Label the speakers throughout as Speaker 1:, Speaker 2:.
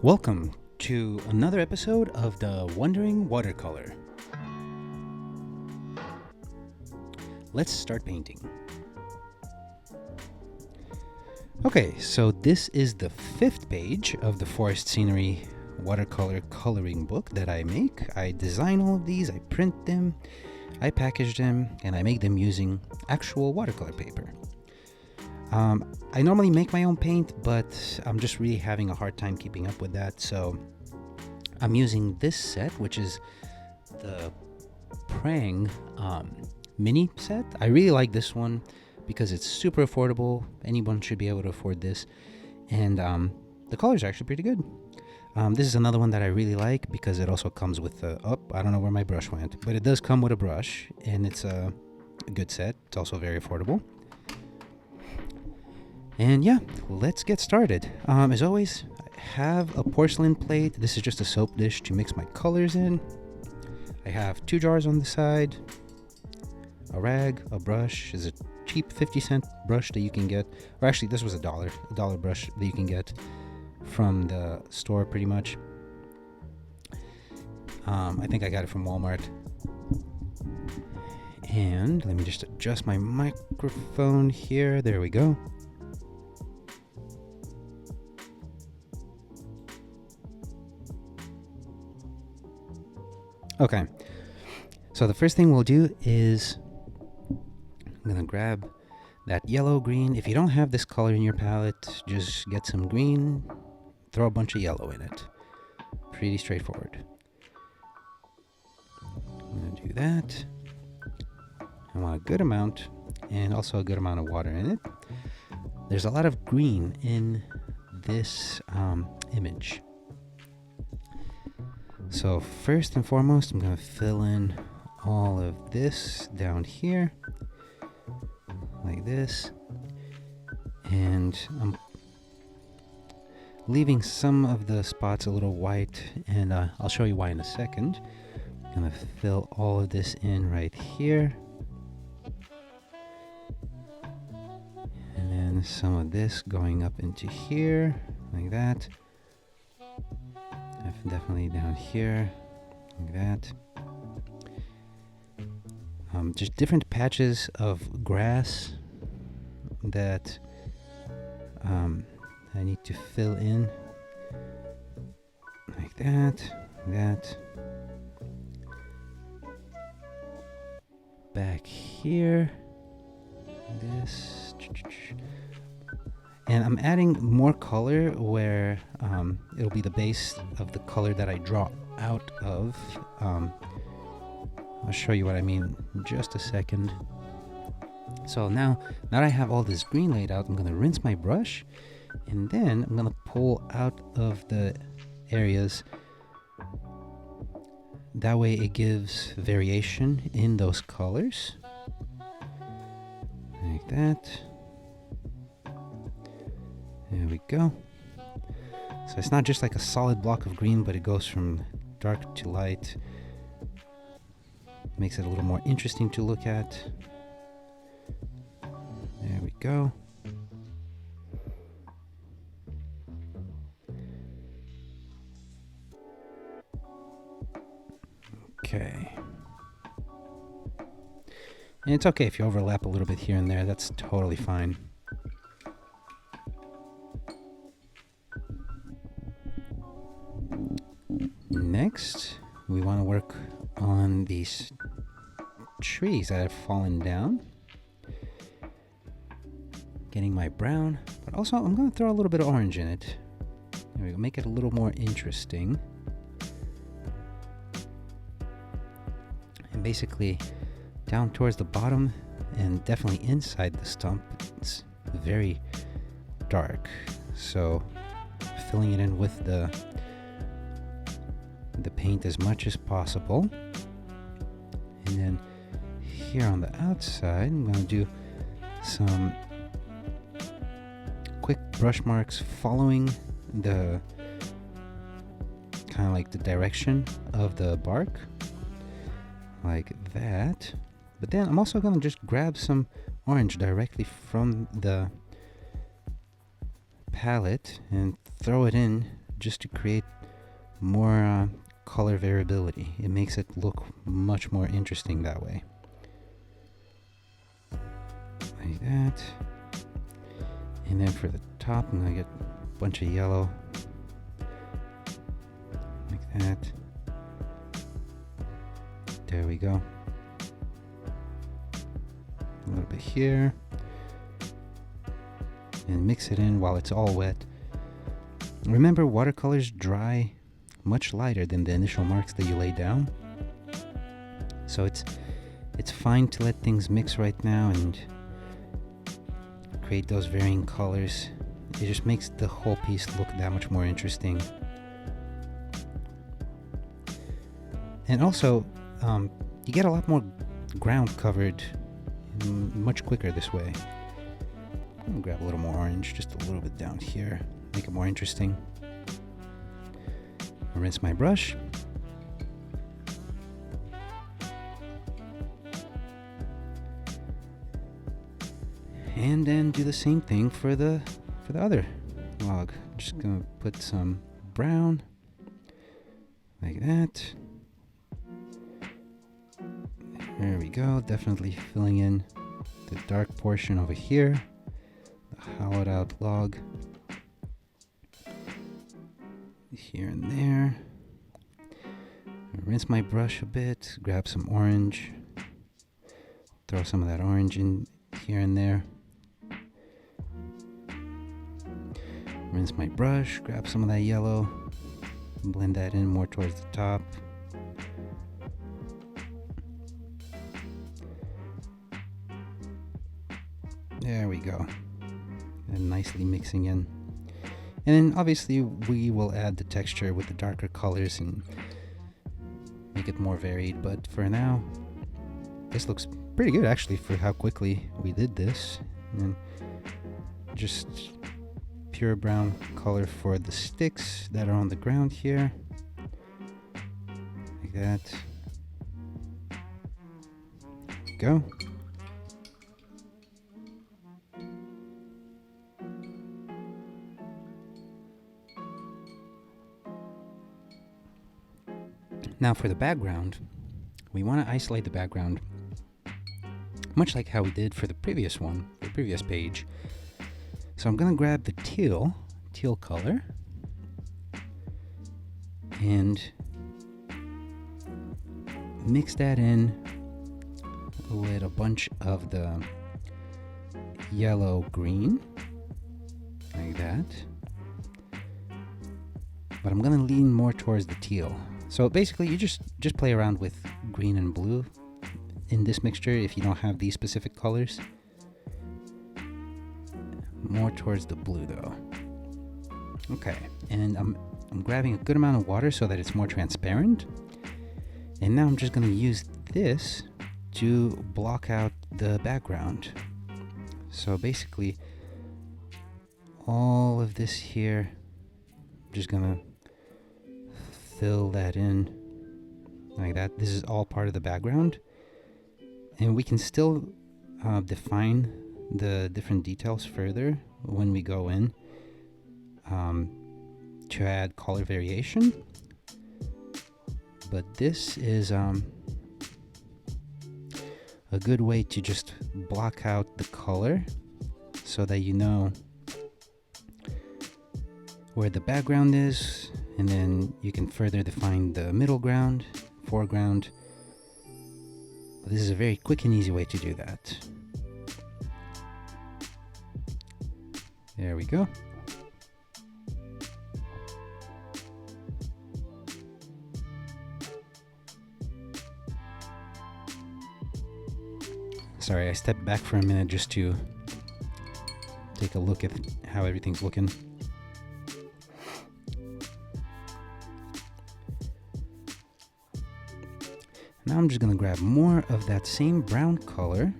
Speaker 1: Welcome to another episode of the Wandering Watercolor. Let's start painting. Okay, so this is the 5th page of the forest scenery watercolor coloring book that I make. I design all of these, I print them, I package them, and I make them using actual watercolor paper. I normally make my own paint, but I'm just really having a hard time keeping up with that, so I'm using this set, which is the Prang mini set. I really like this one because it's super affordable. Anyone should be able to afford this, and the colors are actually pretty good. This is another one that I really like because it also comes with I don't know where my brush went, but it does come with a brush, and it's a good set. It's also very affordable. And yeah, let's get started. As always, I have a porcelain plate. This is just a soap dish to mix my colors in. I have 2 jars on the side, a rag, a brush. Is a cheap 50-cent brush that you can get, or actually this was a dollar brush that you can get from the store pretty much. I think I got it from Walmart. And let me just adjust my microphone here. There we go. Okay, so the first thing we'll do is I'm going to grab that yellow green. If you don't have this color in your palette, just get some green, throw a bunch of yellow in it. Pretty straightforward. I'm going to do that. I want a good amount, and also a good amount of water in it. There's a lot of green in this image. So first and foremost, I'm going to fill in all of this down here, like this, and I'm leaving some of the spots a little white, and I'll show you why in a second. I'm going to fill all of this in right here, and then some of this going up into here, like that. Definitely down here, like that. Just different patches of grass that I need to fill in, like that, back here, this. And I'm adding more color where it'll be the base of the color that I draw out of. I'll show you what I mean in just a second. So now that I have all this green laid out, I'm going to rinse my brush, and then I'm going to pull out of the areas. That way it gives variation in those colors. Like that. There we go. So it's not just like a solid block of green, but it goes from dark to light. Makes it a little more interesting to look at. There we go. Okay. And it's okay if you overlap a little bit here and there. That's totally fine. Next, we want to work on these trees that have fallen down. Getting my brown, but also I'm going to throw a little bit of orange in it. There we go, make it a little more interesting. And basically, down towards the bottom and definitely inside the stump, it's very dark. So, filling it in with the paint as much as possible. And then here on the outside, I'm going to do some quick brush marks following the kind of like the direction of the bark, like that. But then I'm also going to just grab some orange directly from the palette and throw it in just to create more color variability. It makes it look much more interesting that way. Like that. And then for the top, I'm going to get a bunch of yellow. Like that. There we go. A little bit here. And mix it in while it's all wet. Remember, watercolors dry much lighter than the initial marks that you lay down. So it's fine to let things mix right now and create those varying colors. It just makes the whole piece look that much more interesting. And also, you get a lot more ground covered much quicker this way. I'm gonna grab a little more orange, just a little bit down here, make it more interesting. Rinse my brush. And then do the same thing for the other log. Just gonna put some brown like that. There we go, definitely filling in the dark portion over here, the hollowed out log here and there. Rinse my brush a bit, grab some orange, throw some of that orange in here and there. Rinse my brush, grab some of that yellow, blend that in more towards the top. There we go. And nicely mixing in. And then obviously we will add the texture with the darker colors and make it more varied. But for now, this looks pretty good actually for how quickly we did this. And just pure brown color for the sticks that are on the ground here. Like that. There we go. Now for the background, we want to isolate the background much like how we did for the previous one, the previous page. So I'm going to grab the teal color and mix that in with a bunch of the yellow green like that. But I'm going to lean more towards the teal. So basically you just play around with green and blue in this mixture if you don't have these specific colors. More towards the blue though. Okay, and I'm grabbing a good amount of water so that it's more transparent. And now I'm just going to use this to block out the background. So basically all of this here, I'm just going to fill that in like that. This is all part of the background, and we can still define the different details further when we go in to add color variation. But this is a good way to just block out the color so that you know where the background is, and then you can further define the middle ground, foreground. This is a very quick and easy way to do that. There we go. Sorry, I stepped back for a minute just to take a look at how everything's looking. Now I'm just going to grab more of that same brown color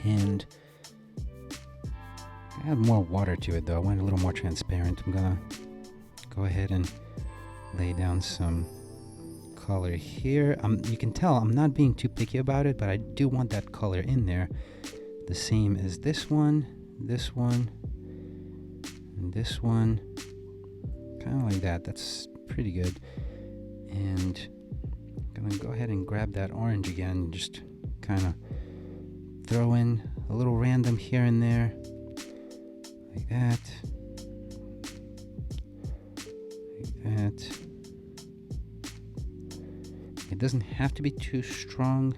Speaker 1: and add more water to it though. I want it a little more transparent. I'm going to go ahead and lay down some color here. You can tell I'm not being too picky about it, but I do want that color in there. The same as this one, and this one. kind of like that. That's pretty good. And I'm gonna go ahead and grab that orange again, just kind of throw in a little random here and there, like that, like that. It doesn't have to be too strong,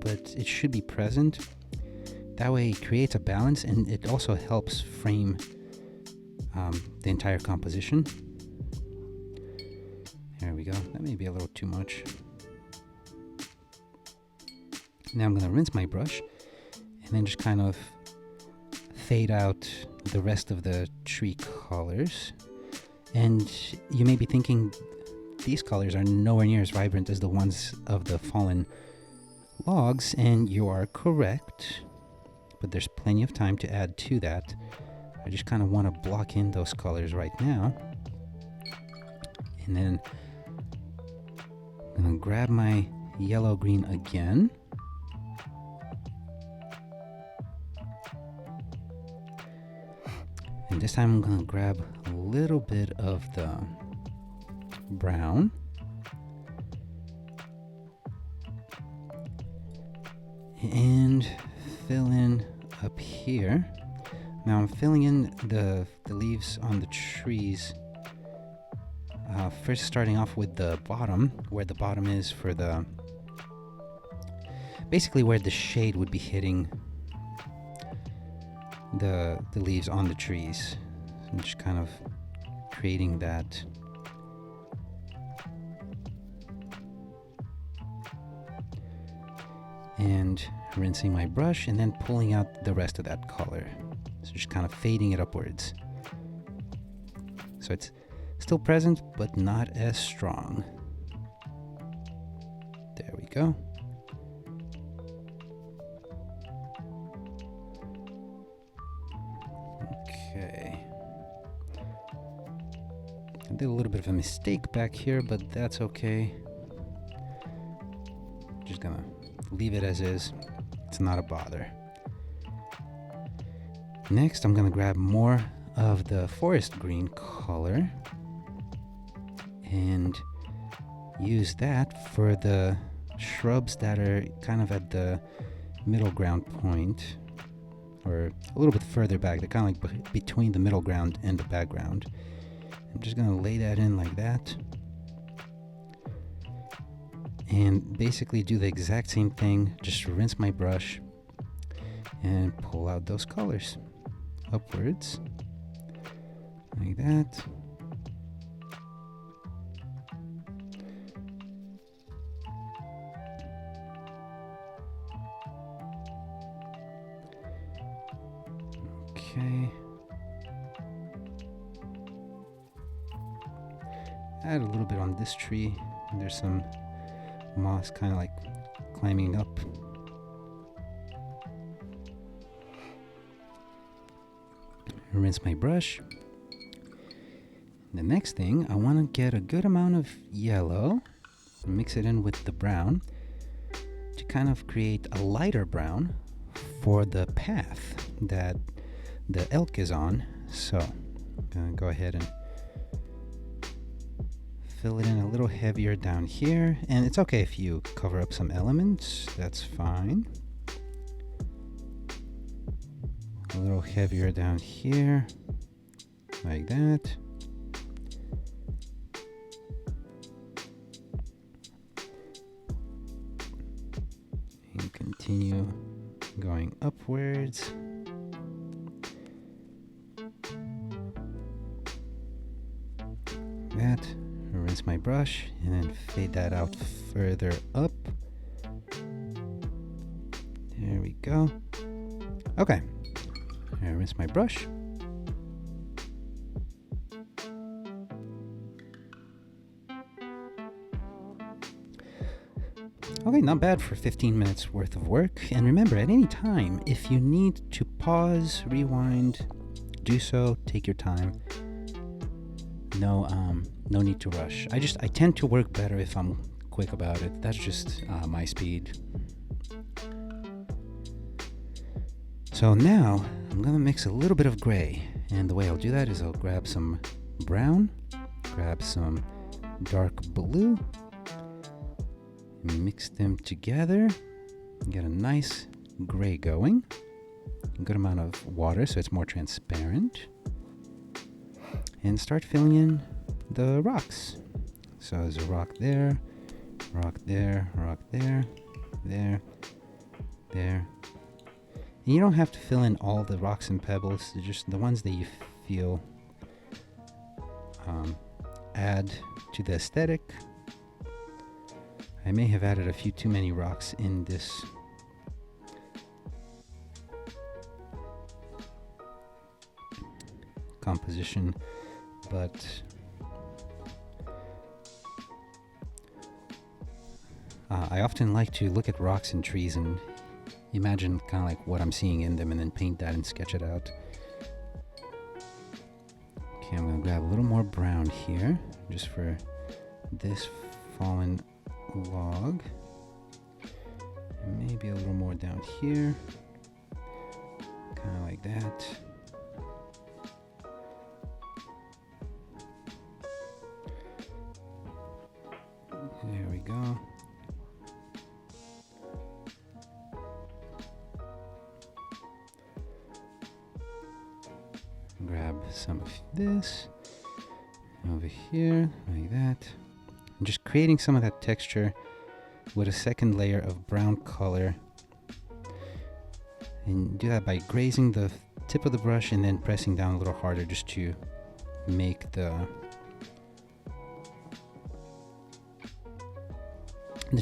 Speaker 1: but it should be present. That way it creates a balance, and it also helps frame the entire composition. There we go. That may be a little too much. Now I'm going to rinse my brush and then just kind of fade out the rest of the tree colors. And you may be thinking these colors are nowhere near as vibrant as the ones of the fallen logs, and you are correct, but there's plenty of time to add to that. I just kind of want to block in those colors right now. And then I'm going to grab my yellow green again. And this time I'm going to grab a little bit of the brown. And fill in up here. Now I'm filling in the leaves on the trees. First starting off with the bottom, where the bottom is for the... basically where the shade would be hitting the leaves on the trees. I'm just kind of creating that. And rinsing my brush and then pulling out the rest of that color. So just kind of fading it upwards. So it's still present, but not as strong. There we go. Okay. I did a little bit of a mistake back here, but that's okay. Just gonna leave it as is. It's not a bother. Next, I'm gonna grab more of the forest green color and use that for the shrubs that are kind of at the middle ground point, or a little bit further back. They're kind of like between the middle ground and the background. I'm just gonna lay that in like that. And basically do the exact same thing, just rinse my brush and pull out those colors upwards, like that. Okay. Add a little bit on this tree. There's some moss kind of like climbing up. Rinse my brush. The next thing, I want to get a good amount of yellow, mix it in with the brown to kind of create a lighter brown for the path that the elk is on. So I'm gonna go ahead and fill it in a little heavier down here, and it's okay if you cover up some elements, that's fine. A little heavier down here, like that. And continue going upwards. That. Rinse my brush and then fade that out further up. There we go. Okay. Rinse my brush. Okay, not bad for 15 minutes worth of work. And remember, at any time, if you need to pause, rewind, do so, take your time. No need to rush. I tend to work better if I'm quick about it. That's just my speed. So now I'm gonna mix a little bit of gray, and the way I'll do that is I'll grab some brown Grab some dark blue, mix them together, get a nice gray going. A good amount of water so it's more transparent. And start filling in the rocks. So there's a rock there, rock there, rock there, there, there. And you don't have to fill in all the rocks and pebbles, just the ones that you feel add to the aesthetic. I may have added a few too many rocks in this composition, but I often like to look at rocks and trees and imagine kind of like what I'm seeing in them and then paint that and sketch it out. Okay, I'm going to grab a little more brown here just for this fallen log. And maybe a little more down here. Kind of like that. There we go. Grab some of this over here, like that. I'm just creating some of that texture with a second layer of brown color. And do that by grazing the tip of the brush and then pressing down a little harder just to make the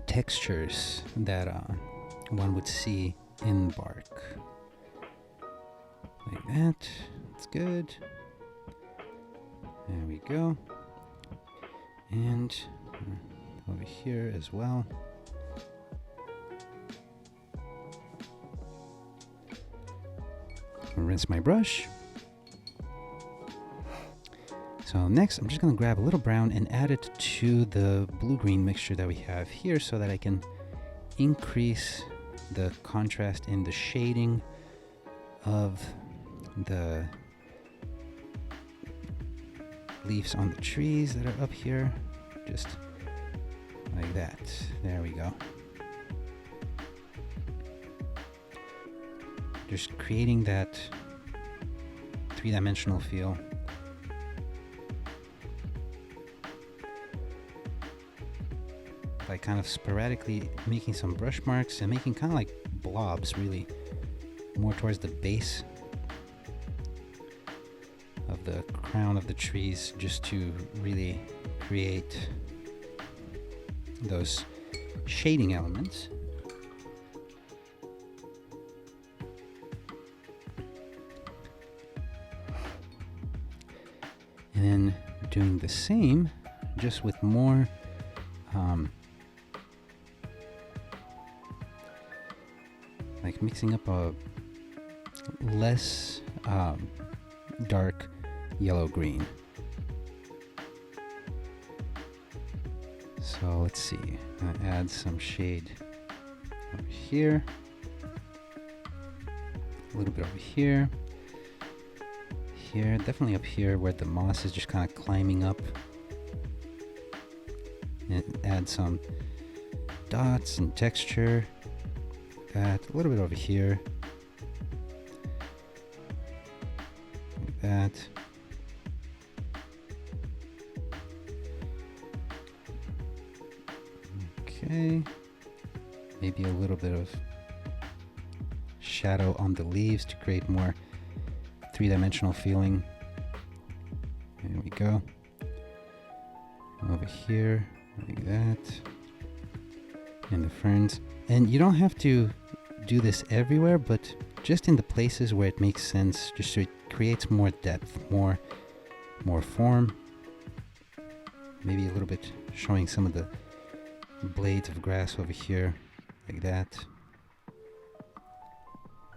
Speaker 1: textures that one would see in bark. Like that. That's good. There we go. And over here as well. I'll rinse my brush. So next, I'm just going to grab a little brown and add it to the blue-green mixture that we have here so that I can increase the contrast in the shading of the leaves on the trees that are up here. Just like that. There we go. Just creating that three-dimensional feel. By kind of sporadically making some brush marks and making kind of like blobs, really more towards the base of the crown of the trees, just to really create those shading elements. And then doing the same, just with more like mixing up a less dark yellow-green. So let's see, I'm gonna add some shade over here, a little bit over here, here, definitely up here where the moss is just kind of climbing up, and add some dots and texture. That a little bit over here, like that. Okay, maybe a little bit of shadow on the leaves to create more three-dimensional feeling. There we go. Over here, like that. And the ferns. And you don't have to do this everywhere, but just in the places where it makes sense, just so it creates more depth, more form. Maybe a little bit showing some of the blades of grass over here, like that.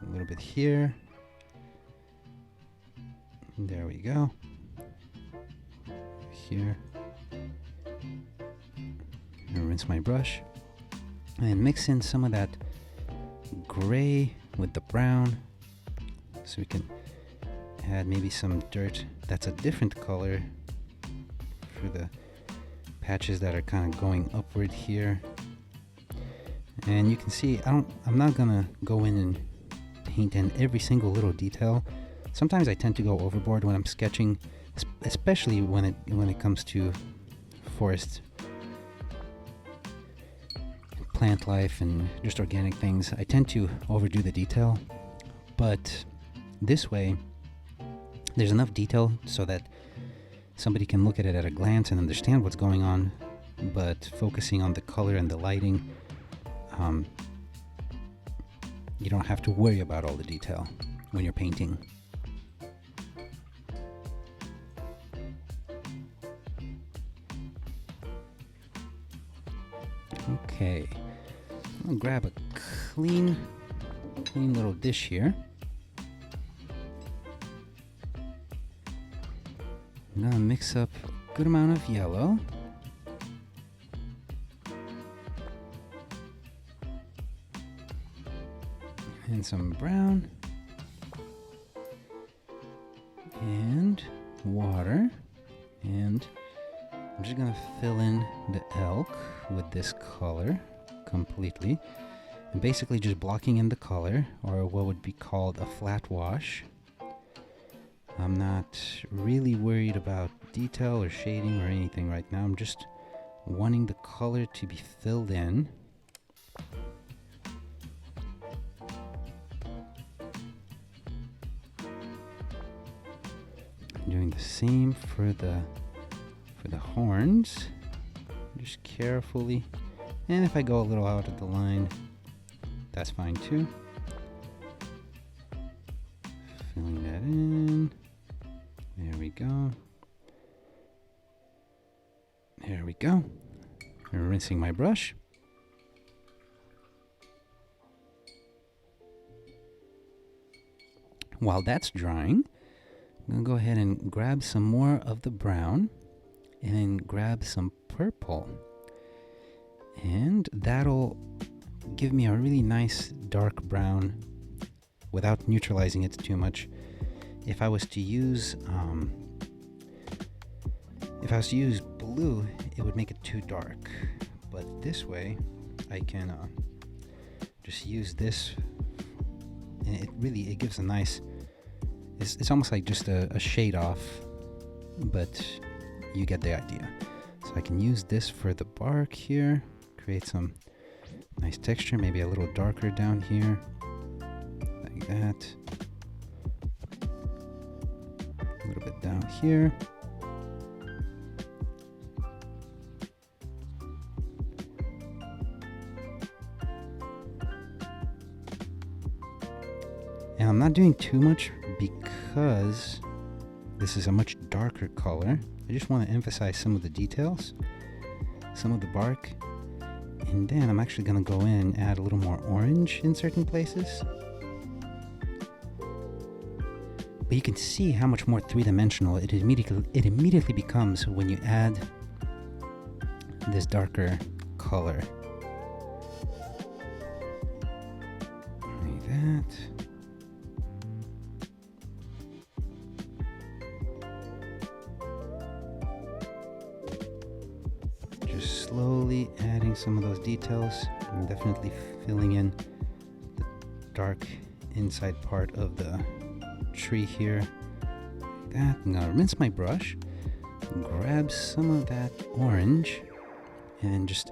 Speaker 1: A little bit here. There we go. Here. And rinse my brush. And mix in some of that gray with the brown, so we can add maybe some dirt that's a different color through the patches that are kind of going upward here. And you can see I'm not gonna go in and paint in every single little detail. Sometimes I tend to go overboard when I'm sketching, especially when it comes to forest, plant life, and just organic things. I tend to overdo the detail, but this way there's enough detail so that somebody can look at it at a glance and understand what's going on, but focusing on the color and the lighting, you don't have to worry about all the detail when you're painting. Okay, I'm gonna grab a clean little dish here. I'm gonna mix up a good amount of yellow. And some brown. And water. And I'm just gonna fill in the elk with this color completely. And basically just blocking in the color, or what would be called a flat wash. I'm not really worried about detail or shading or anything right now. I'm just wanting the color to be filled in. Doing the same for the horns, just carefully. And if I go a little out of the line, that's fine too. Filling that in. There we go. There we go. I'm rinsing my brush. While that's drying, I'm going to go ahead and grab some more of the brown and then grab some purple. And that'll give me a really nice dark brown without neutralizing it too much. If I was to use blue, it would make it too dark. But this way, I can just use this, and it gives a nice. It's almost like just a shade off, but you get the idea. So I can use this for the bark here, create some nice texture, maybe a little darker down here, like that. A little bit down here. And I'm not doing too much because this is a much darker color. I just want to emphasize some of the details, some of the bark, and then I'm actually going to go in and add a little more orange in certain places. But you can see how much more three-dimensional it immediately becomes when you add this darker color. Like that. Just slowly adding some of those details. I'm definitely filling in the dark inside part of the tree here. Like that. I'm gonna rinse my brush, grab some of that orange, and just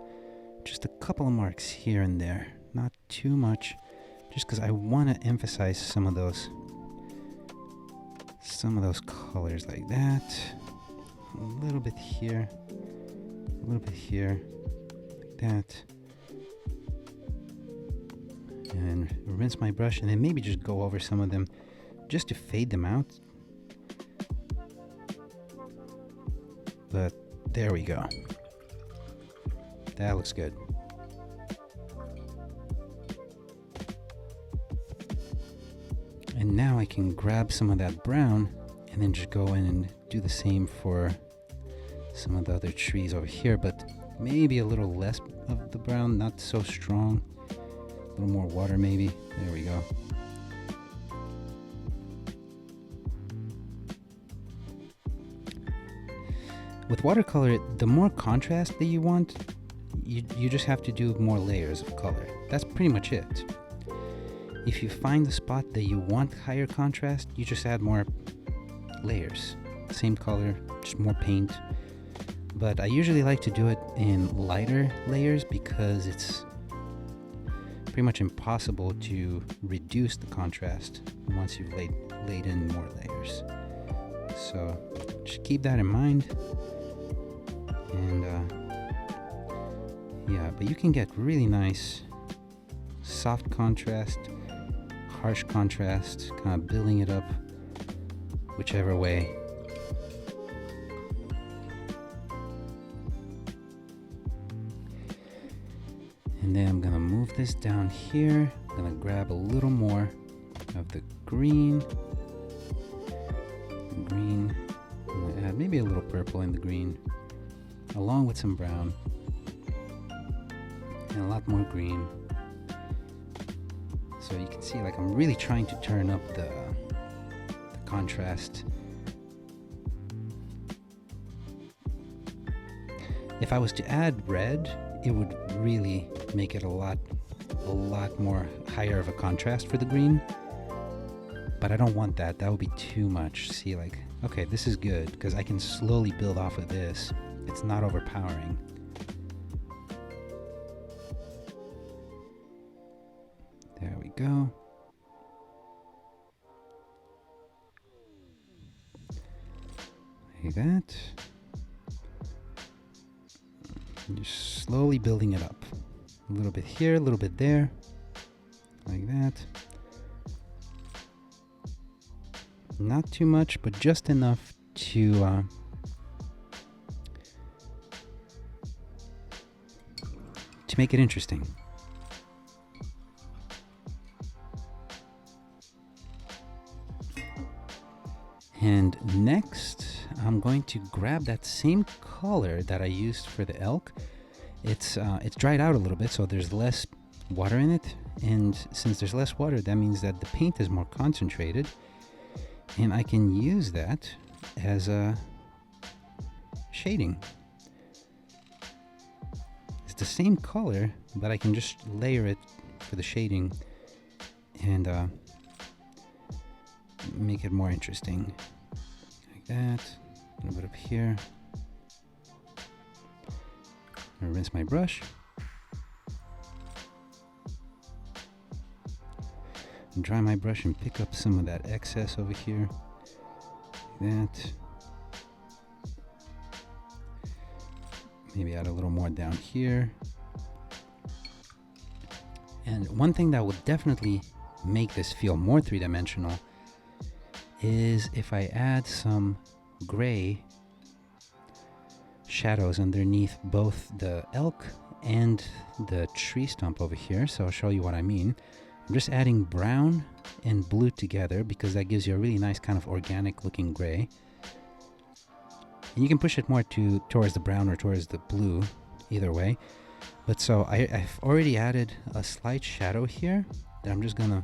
Speaker 1: a couple of marks here and there. Not too much, just because I want to emphasize some of those colors, like that. A little bit here. A little bit here, like that, and rinse my brush, and then maybe just go over some of them just to fade them out. But there we go. That looks good. And now I can grab some of that brown and then just go in and do the same for some of the other trees over here, but maybe a little less of the brown, not so strong. A little more water maybe. There we go. With watercolor, the more contrast that you want, you just have to do more layers of color. That's pretty much it. If you find the spot that you want higher contrast, you just add more layers. Same color, just more paint. But I usually like to do it in lighter layers because it's pretty much impossible to reduce the contrast once you've laid in more layers. So just keep that in mind. And yeah, but you can get really nice soft contrast, harsh contrast, kind of building it up whichever way. And then I'm gonna move this down here. I'm gonna grab a little more of the green. I'm gonna add maybe a little purple in the green, along with some brown and a lot more green. So you can see, like, I'm really trying to turn up the contrast. If I was to add red, it would really make it a lot more higher of a contrast for the green. But I don't want that. That would be too much. See, like, okay, this is good because I can slowly build off of this. It's not overpowering. There we go. Like that. And just slowly building it up. A little bit here, a little bit there. Like that. Not too much, but just enough to make it interesting. And next, I'm going to grab that same color that I used for the elk. It's dried out a little bit, so there's less water in it. And since there's less water, that means that the paint is more concentrated. And I can use that as a shading. It's the same color, but I can just layer it for the shading and make it more interesting. Like that. A little bit up here. I'm gonna rinse my brush. And dry my brush and pick up some of that excess over here. Like that. Maybe add a little more down here. And one thing that will definitely make this feel more three-dimensional is if I add some gray shadows underneath both the elk and the tree stump over here. So I'll show you what I mean. I'm just adding brown and blue together because that gives you a really nice kind of organic looking gray. And you can push it more towards the brown or towards the blue, either way. But so I've already added a slight shadow here that I'm just gonna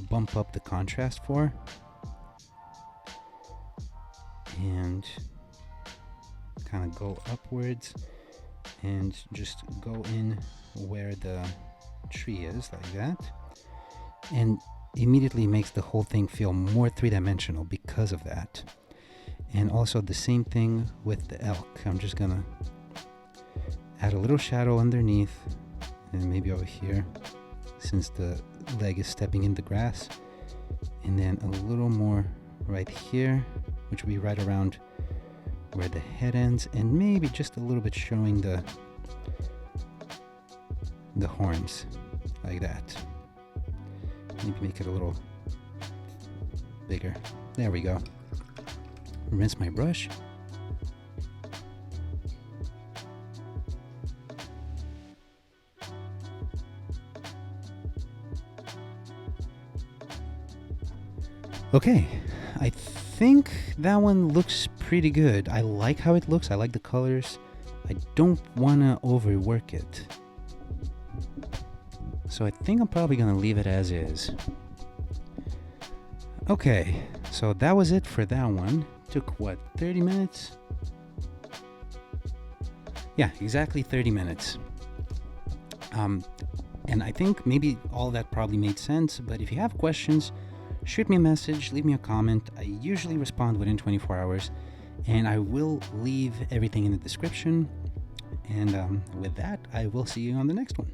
Speaker 1: bump up the contrast for. And kind of go upwards and just go in where the tree is, like that. And immediately makes the whole thing feel more three-dimensional because of that. And also the same thing with the elk. I'm just gonna add a little shadow underneath and maybe over here since the leg is stepping in the grass, and then a little more right here, which will be right around where the head ends, and maybe just a little bit showing the horns, like that. Maybe make it a little bigger. There we go. Rinse my brush. Okay, I think that one looks pretty good. I like how it looks. I like the colors. I don't want to overwork it. So I think I'm probably going to leave it as is. Okay, so that was it for that one. Took what, 30 minutes? Yeah, exactly 30 minutes. And I think maybe all that probably made sense, but if you have questions, shoot me a message, leave me a comment. I usually respond within 24 hours, and I will leave everything in the description. And with that, I will see you on the next one.